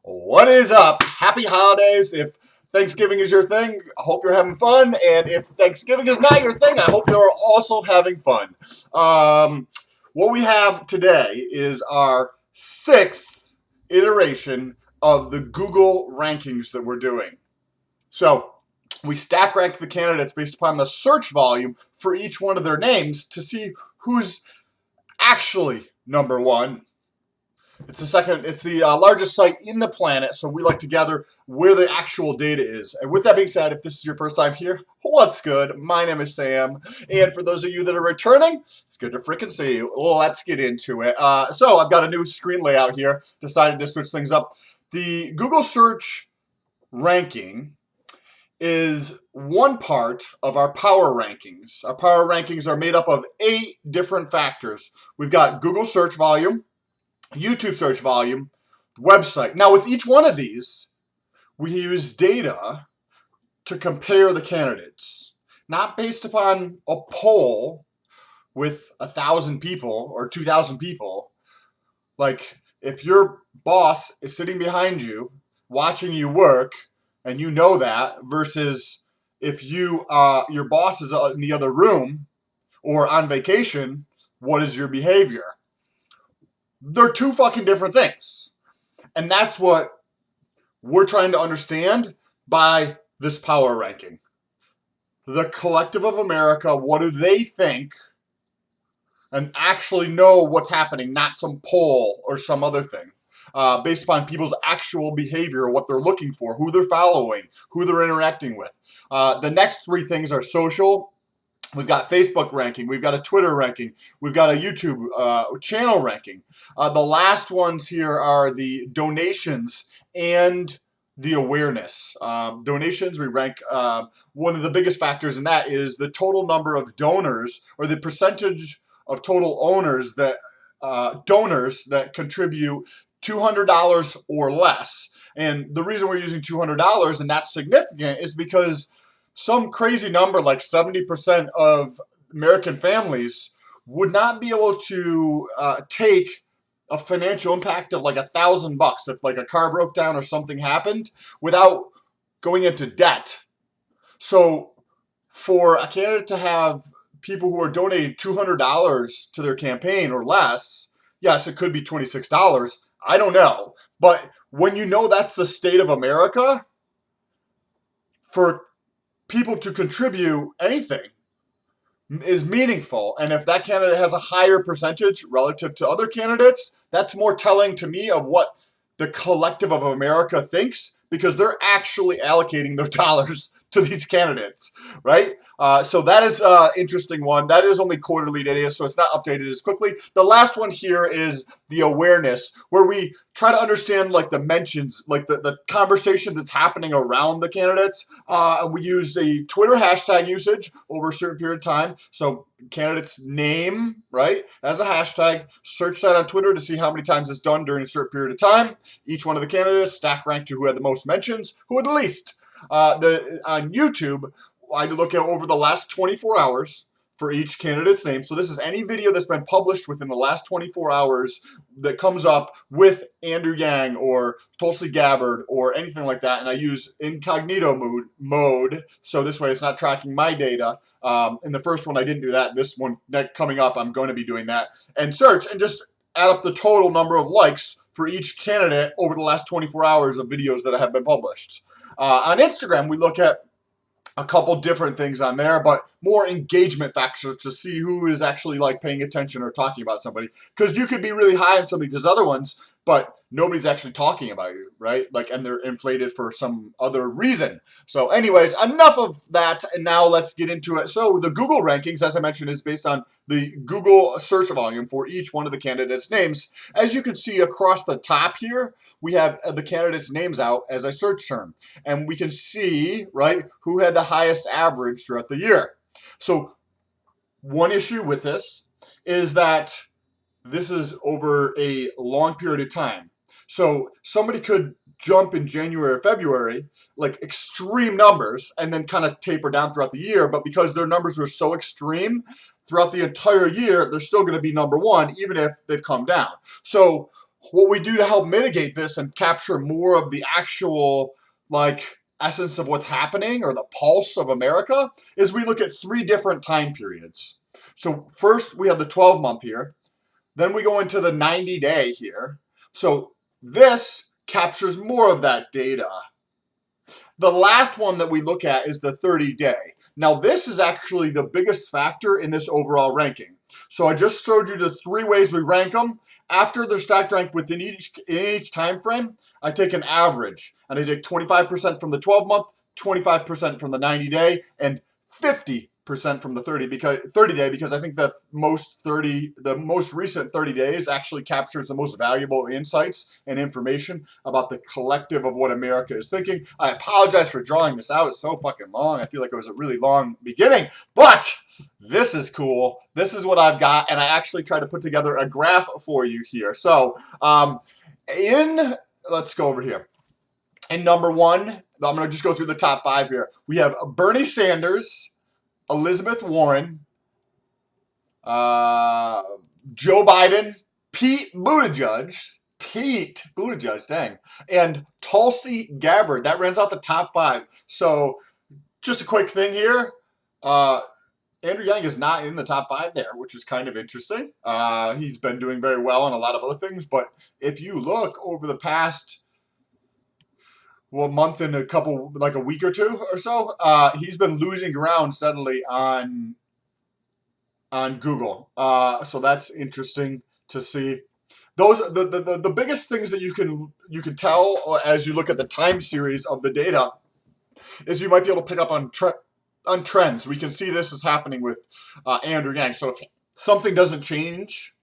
What is up? Happy holidays. If Thanksgiving is your thing, I hope you're having fun. And if Thanksgiving is not your thing, I hope you're also having fun. What we have today is our sixth iteration of the Google rankings that we're doing. So we stack ranked the candidates based upon the search volume for each one of their names to see who's actually number one. It's the largest site in the planet, so we like to gather where the actual data is. And with that being said, if this is your first time here, what's good? My name is Sam, and for those of you that are returning, it's good to freaking see you. Let's get into it. So I've got a new screen layout here. Decided to switch things up. The Google search ranking is one part of our power rankings. Our power rankings are made up of 8 different factors. We've got Google search volume, YouTube search volume, website. Now, with each one of these, we use data to compare the candidates, not based upon a poll with 1,000 people or 2,000 people. Like, if your boss is sitting behind you, watching you work, and you know that, versus if your boss is in the other room or on vacation, what is your behavior? They're two fucking different things. And that's what we're trying to understand by this power ranking. The collective of America, what do they think? And actually know what's happening, not some poll or some other thing. Based upon people's actual behavior, what they're looking for, who they're following, who they're interacting with. The next 3 things are social. We've got Facebook ranking. We've got a Twitter ranking. We've got a YouTube channel ranking. The last ones here are the donations and the awareness. Donations, we rank, one of the biggest factors in that is the total number of donors, or the percentage of total owners that donors that contribute $200 or less. And the reason we're using $200, and that's significant, is because some crazy number like 70% of American families would not be able to take a financial impact of like $1,000 if like a car broke down or something happened without going into debt. So for a candidate to have people who are donating $200 to their campaign or less, yes, it could be $26. I don't know. But when you know that's the state of America, for people to contribute anything is meaningful. And if that candidate has a higher percentage relative to other candidates, that's more telling to me of what the collective of America thinks, because they're actually allocating their dollars to these candidates, right? So that is an interesting one. That is only quarterly data, so it's not updated as quickly. The last one here is the awareness, where we try to understand like the mentions, like the conversation that's happening around the candidates. We use the Twitter hashtag usage over a certain period of time. So candidate's name, right, as a hashtag, search that on Twitter to see how many times it's done during a certain period of time. Each one of the candidates stack ranked to who had the most mentions, who had the least. On YouTube, I look at over the last 24 hours for each candidate's name. So this is any video that's been published within the last 24 hours that comes up with Andrew Yang or Tulsi Gabbard or anything like that. And I use incognito mode, so this way it's not tracking my data. In the first one, I didn't do that. This one coming up, I'm going to be doing that. And search and just add up the total number of likes for each candidate over the last 24 hours of videos that have been published. On Instagram, we look at a couple different things on there, but more engagement factors to see who is actually like paying attention or talking about somebody. Because you could be really high on some of these other ones, but nobody's actually talking about you, right? Like, and they're inflated for some other reason. So anyways, enough of that, and now let's get into it. So the Google rankings, as I mentioned, is based on the Google search volume for each one of the candidates' names. As you can see across the top here, we have the candidates' names out as a search term. And we can see, right, who had the highest average throughout the year. So one issue with this is that this is over a long period of time. So somebody could jump in January or February, like extreme numbers, and then kind of taper down throughout the year. But because their numbers were so extreme throughout the entire year, they're still going to be number one, even if they've come down. So what we do to help mitigate this and capture more of the actual, like, essence of what's happening, or the pulse of America, is we look at 3 different time periods. So first we have the 12-month here, then we go into the 90-day here. So this captures more of that data. The last one that we look at is the 30-day. Now this is actually the biggest factor in this overall ranking. So I just showed you the 3 ways we rank them. After they're stacked ranked within each time frame, I take an average, and I take 25% from the 12-month, 25% from the 90-day, and 50% from the 30-day, because I think the most recent 30 days actually captures the most valuable insights and information about the collective of what America is thinking. I apologize for drawing this out. It's so fucking long. I feel like it was a really long beginning, but this is cool. This is what I've got, and I actually tried to put together a graph for you here. So let's go over here. In number 1, I'm going to just go through the top 5 here. We have Bernie Sanders, Elizabeth Warren, Joe Biden, Pete Buttigieg, dang, and Tulsi Gabbard. That rounds out the top 5. So just a quick thing here. Andrew Yang is not in the top 5 there, which is kind of interesting. He's been doing very well on a lot of other things, but if you look over the past month and a week or 2 or so, he's been losing ground steadily on Google. So that's interesting to see. Those the biggest things that you can tell as you look at the time series of the data is you might be able to pick up on trends. We can see this is happening with Andrew Yang. So if something doesn't change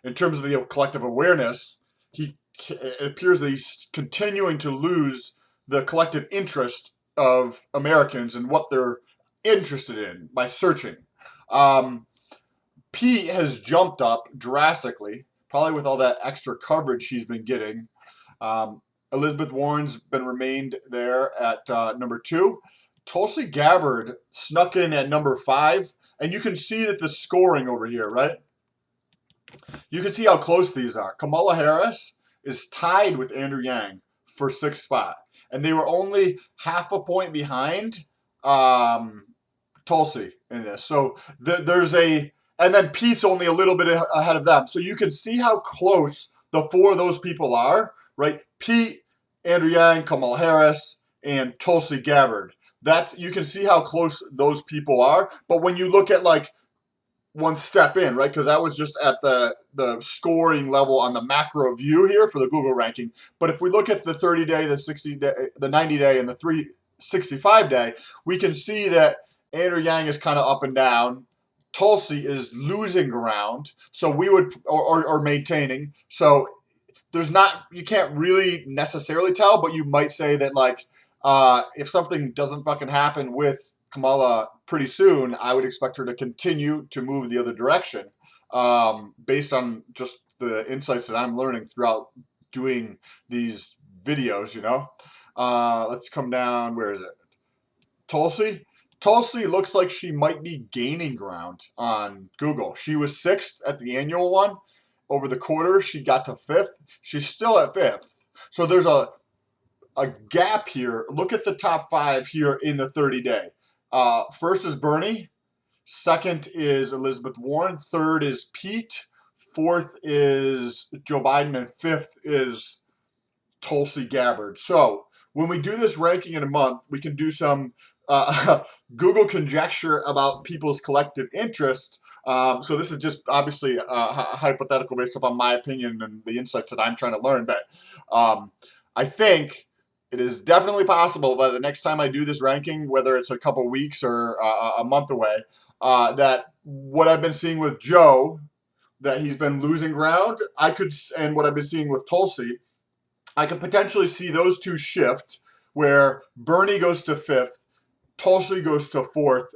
in terms of the collective awareness, it appears that he's continuing to lose the collective interest of Americans and what they're interested in by searching. Pete has jumped up drastically, probably with all that extra coverage he's been getting. Elizabeth Warren's been remained there at number 2. Tulsi Gabbard snuck in at number 5, and you can see that the scoring over here, right? You can see how close these are. Kamala Harris is tied with Andrew Yang for 6th spot, and they were only half a point behind Tulsi in this. So and then Pete's only a little bit ahead of them. So you can see how close the 4 of those people are, right? Pete, Andrew Yang, Kamala Harris, and Tulsi Gabbard. You can see how close those people are. But when you look at like one step in, right? Because that was just at the scoring level on the macro view here for the Google ranking. But if we look at the 30-day, the 60-day, the 90-day, and the 365-day, we can see that Andrew Yang is kind of up and down. Tulsi is losing ground, so we would or maintaining. So you can't really necessarily tell, but you might say that like if something doesn't fucking happen with Kamala pretty soon, I would expect her to continue to move the other direction, based on just the insights that I'm learning throughout doing these videos, you know. Let's come down. Where is it? Tulsi looks like she might be gaining ground on Google. She was 6th at the annual one. Over the quarter, she got to 5th. She's still at 5th. So there's a gap here. Look at the top 5 here in the 30-day. First is Bernie. 2nd is Elizabeth Warren. 3rd is Pete. 4th is Joe Biden. And 5th is Tulsi Gabbard. So when we do this ranking in a month, we can do some Google conjecture about people's collective interest. So this is just obviously hypothetical based upon my opinion and the insights that I'm trying to learn. But I think it is definitely possible by the next time I do this ranking, whether it's a couple weeks or a month away, that what I've been seeing with Joe, that he's been losing ground, and what I've been seeing with Tulsi, I could potentially see those 2 shift, where Bernie goes to 5th, Tulsi goes to 4th.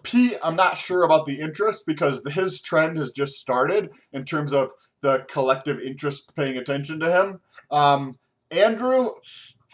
Pete, I'm not sure about the interest because his trend has just started in terms of the collective interest paying attention to him. Andrew,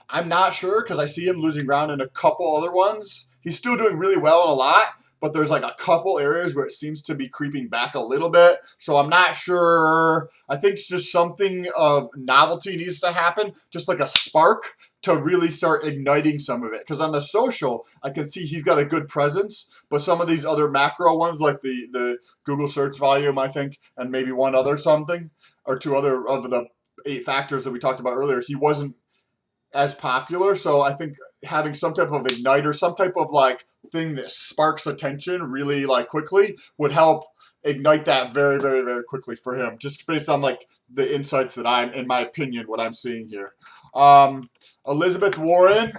I'm not sure because I see him losing ground in a couple other ones. He's still doing really well in a lot, but there's like a couple areas where it seems to be creeping back a little bit. So I'm not sure. I think it's just something of novelty needs to happen, just like a spark to really start igniting some of it. Because on the social, I can see he's got a good presence, but some of these other macro ones, like the Google search volume, I think, and maybe one other something, or two other of the 8 factors that we talked about earlier, he wasn't as popular. So I think having some type of igniter, some type of like thing that sparks attention really like quickly would help ignite that very, very, very quickly for him, just based on like the insights that I'm, in my opinion, what I'm seeing here. Elizabeth Warren,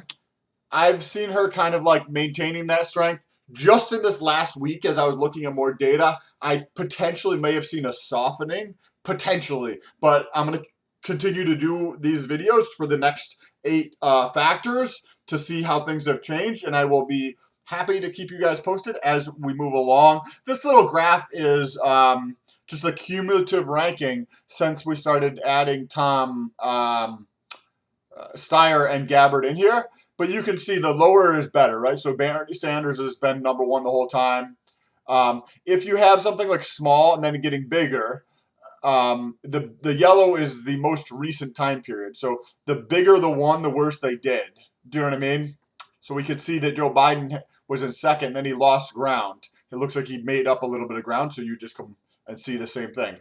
I've seen her kind of like maintaining that strength. Just in this last week, as I was looking at more data, I potentially may have seen a softening, potentially, but I'm going to continue to do these videos for the next 8 factors to see how things have changed, and I will be happy to keep you guys posted as we move along. This little graph is just a cumulative ranking since we started adding Tom Steyer and Gabbard in here. But you can see the lower is better, right? So Bernie Sanders has been #1 the whole time. If you have something like small and then getting bigger, the yellow is the most recent time period. So the bigger the one, the worse they did. Do you know what I mean? So we could see that Joe Biden was in second, then he lost ground. It looks like he made up a little bit of ground, so you just come and see the same thing.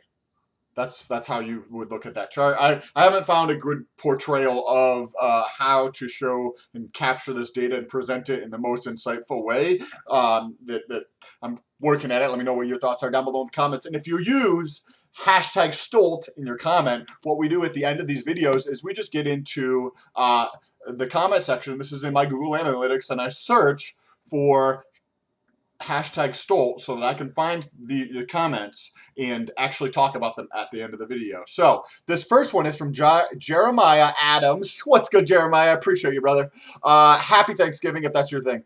That's how you would look at that chart. I haven't found a good portrayal of how to show and capture this data and present it in the most insightful way. That I'm working at it. Let me know what your thoughts are down below in the comments. And if you use #Stolt in your comment, what we do at the end of these videos is we just get into the comment section. This is in my Google Analytics, and I search for #Stolt so that I can find the comments and actually talk about them at the end of the video. So this first one is from Jeremiah Adams. What's good, Jeremiah? I appreciate you, brother. Happy Thanksgiving if that's your thing.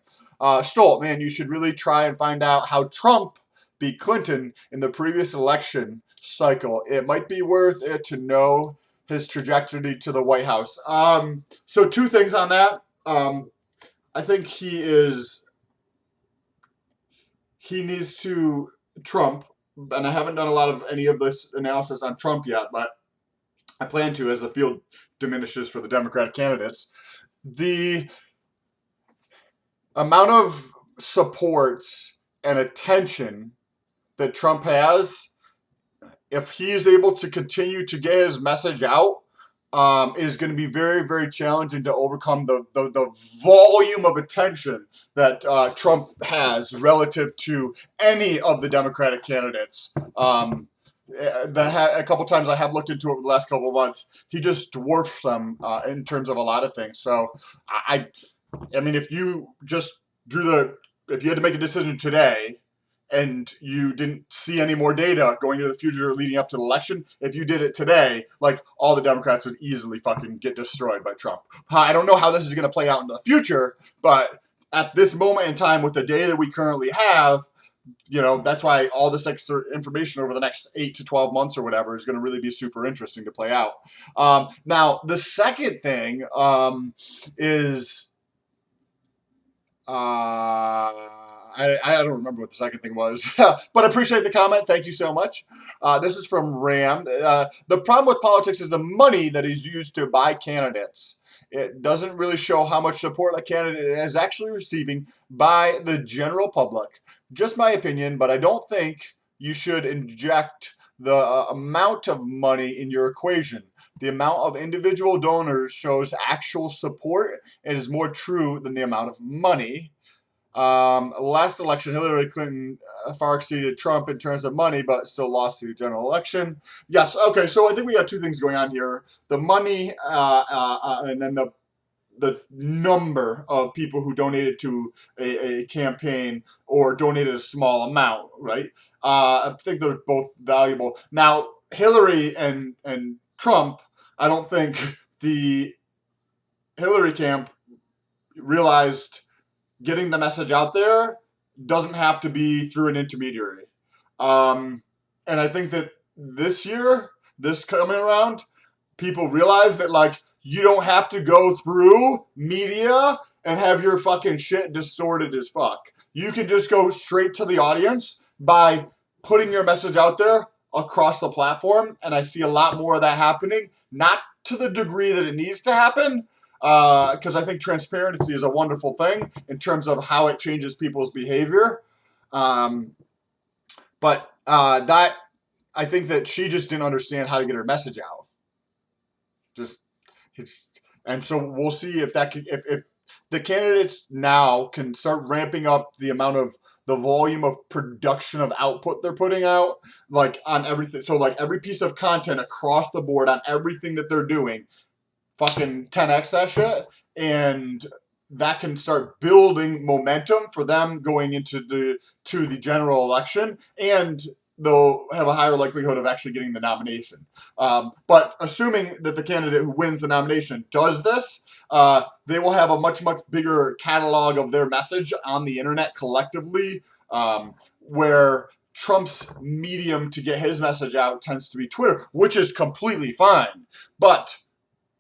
Stolt, man, you should really try and find out how Trump beat Clinton in the previous election cycle. It might be worth it to know his trajectory to the White House. So 2 things on that. I think he needs to Trump, and I haven't done a lot of any of this analysis on Trump yet, but I plan to as the field diminishes for the Democratic candidates. The amount of support and attention that Trump has, if he is able to continue to get his message out, is going to be very, very challenging to overcome the volume of attention that Trump has relative to any of the Democratic candidates. A couple times I have looked into it over the last couple of months. He just dwarfs them in terms of a lot of things. So I mean, if you if you had to make a decision today, and you didn't see any more data going into the future leading up to the election, if you did it today, like, all the Democrats would easily fucking get destroyed by Trump. I don't know how this is going to play out in the future, but at this moment in time, with the data we currently have, you know, that's why all this extra information over the next 8 to 12 months or whatever is going to really be super interesting to play out. Now, the second thing is... I don't remember what the second thing was, but I appreciate the comment. Thank you so much. This is from Ram. The problem with politics is the money that is used to buy candidates. It doesn't really show how much support a candidate is actually receiving by the general public. Just my opinion, but I don't think you should inject the amount of money in your equation. The amount of individual donors shows actual support and is more true than the amount of money. Last election, Hillary Clinton far exceeded Trump in terms of money, but still lost the general election. Yes, okay, so I think we got 2 things going on here. The money, and then the number of people who donated to a campaign or donated a small amount, right? I think they're both valuable. Now, Hillary and Trump, I don't think the Hillary camp realized getting the message out there doesn't have to be through an intermediary. And I think that this coming around, people realize that, like, you don't have to go through media and have your fucking shit distorted as fuck. You can just go straight to the audience by putting your message out there across the platform, and I see a lot more of that happening. Not to the degree that it needs to happen, because I think transparency is a wonderful thing in terms of how it changes people's behavior. But that I think that she just didn't understand how to get her message out. And so we'll see if that can, if the candidates now can start ramping up the amount of the volume of production of output they're putting out, like on everything. So like every piece of content across the board on everything that they're doing, fucking 10x that shit, and that can start building momentum for them going into the general election, and they'll have a higher likelihood of actually getting the nomination. But assuming that the candidate who wins the nomination does this, they will have a much, much bigger catalog of their message on the internet collectively, where Trump's medium to get his message out tends to be Twitter, which is completely fine. But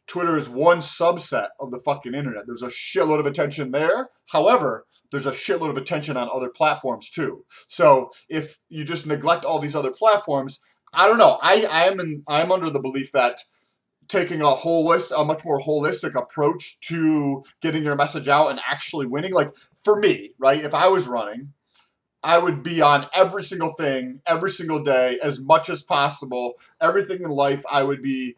Twitter is one subset of the fucking internet. There's a shitload of attention there. However, there's a shitload of attention on other platforms too. So if you just neglect all these other platforms, I don't know. I'm under the belief that taking a much more holistic approach to getting your message out and actually winning. Like for me, right? If I was running, I would be on every single thing, every single day, as much as possible. Everything in life, I would be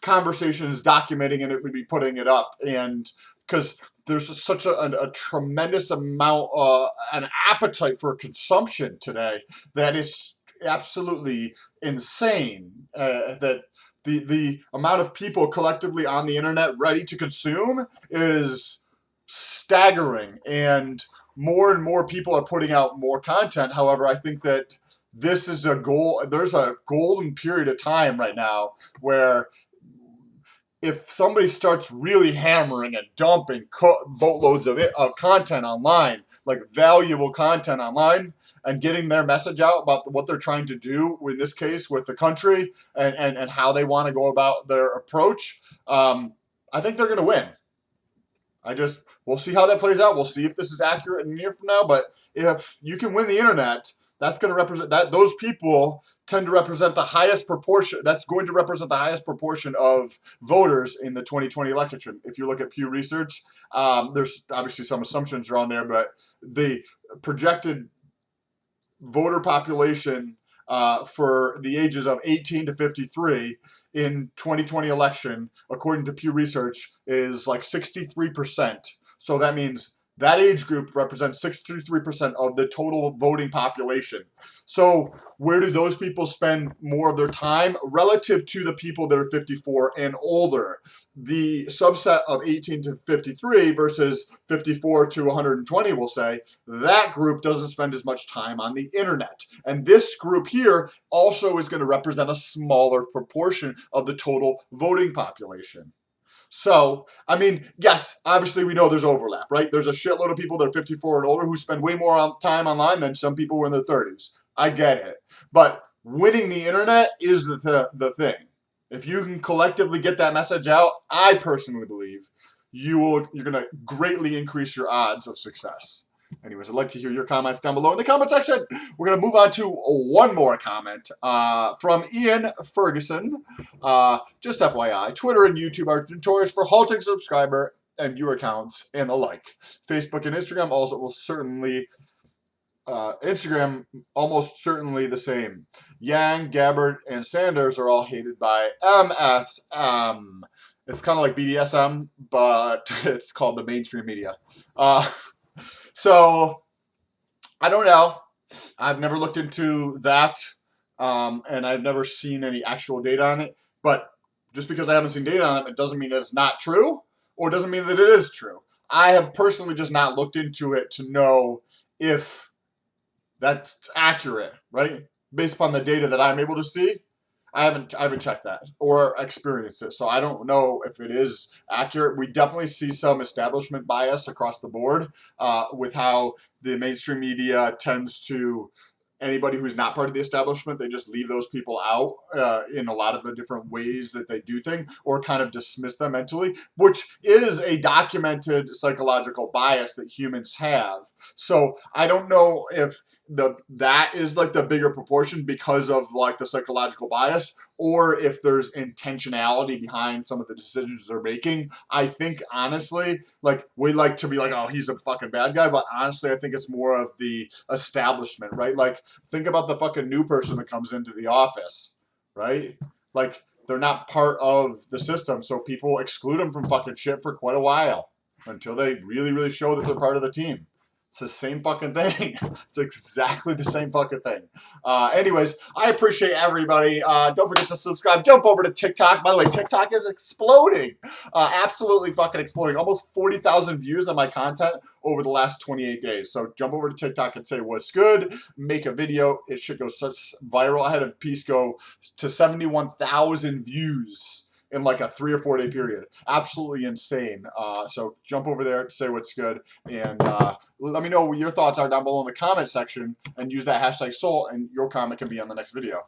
conversations documenting, and it would be putting it up. And because there's such a tremendous amount, an appetite for consumption today that it's absolutely insane, that the amount of people collectively on the internet ready to consume is staggering, and more people are putting out more content. However, I think that this is a goal. There's a golden period of time right now where if somebody starts really hammering and dumping boatloads of content online, like valuable content online, and getting their message out about what they're trying to do, in this case with the country, and how they want to go about their approach, I think they're going to win. We'll see how that plays out. We'll see if this is accurate in a year from now. But if you can win the internet, that's going to represent that those people tend to represent the highest proportion. That's going to represent the highest proportion of voters in the 2020 election. If you look at Pew Research, there's obviously some assumptions are on there, but the projected voter population for the ages of 18 to 53 in 2020 election, according to Pew Research, is like 63%. So that means that age group represents 63% of the total voting population. So where do those people spend more of their time relative to the people that are 54 and older? The subset of 18 to 53 versus 54 to 120, we'll say, that group doesn't spend as much time on the internet. And this group here also is going to represent a smaller proportion of the total voting population. So, I mean, yes, obviously we know there's overlap, right? There's a shitload of people that are 54 and older who spend way more time online than some people who are in their 30s. I get it. But winning the internet is the thing. If you can collectively get that message out, I personally believe you're going to greatly increase your odds of success. Anyways, I'd like to hear your comments down below in the comment section. We're going to move on to one more comment from Ian Ferguson. Just FYI, Twitter and YouTube are notorious for halting subscriber and viewer counts and the like. Facebook and Instagram also will certainly, Instagram almost certainly the same. Yang, Gabbard, and Sanders are all hated by MSM. It's kind of like BDSM, but it's called the mainstream media. So, I don't know. I've never looked into that, and I've never seen any actual data on it. But just because I haven't seen data on it, it doesn't mean it's not true, or it doesn't mean that it is true. I have personally just not looked into it to know if that's accurate, right? Based upon the data that I'm able to see, I haven't checked that or experienced it, so I don't know if it is accurate. We definitely see some establishment bias across the board with how the mainstream media tends to anybody who's not part of the establishment, they just leave those people out in a lot of the different ways that they do things, or kind of dismiss them mentally, which is a documented psychological bias that humans have. So I don't know if that is like the bigger proportion because of like the psychological bias, or if there's intentionality behind some of the decisions they're making. I think honestly, like we like to be like, oh, he's a fucking bad guy, but honestly, I think it's more of the establishment, right? Like think about the fucking new person that comes into the office, right? Like they're not part of the system, so people exclude them from fucking shit for quite a while until they really, really show that they're part of the team. It's the same fucking thing. It's exactly the same fucking thing. Anyways, I appreciate everybody. Don't forget to subscribe. Jump over to TikTok. By the way, TikTok is exploding. Absolutely fucking exploding. Almost 40,000 views on my content over the last 28 days. So jump over to TikTok and say what's good. Make a video. It should go such viral. I had a piece go to 71,000 views in like a 3 or 4 day period. Absolutely insane. So jump over there, say what's good, and let me know what your thoughts are down below in the comment section, and use that hashtag SOUL, and your comment can be on the next video.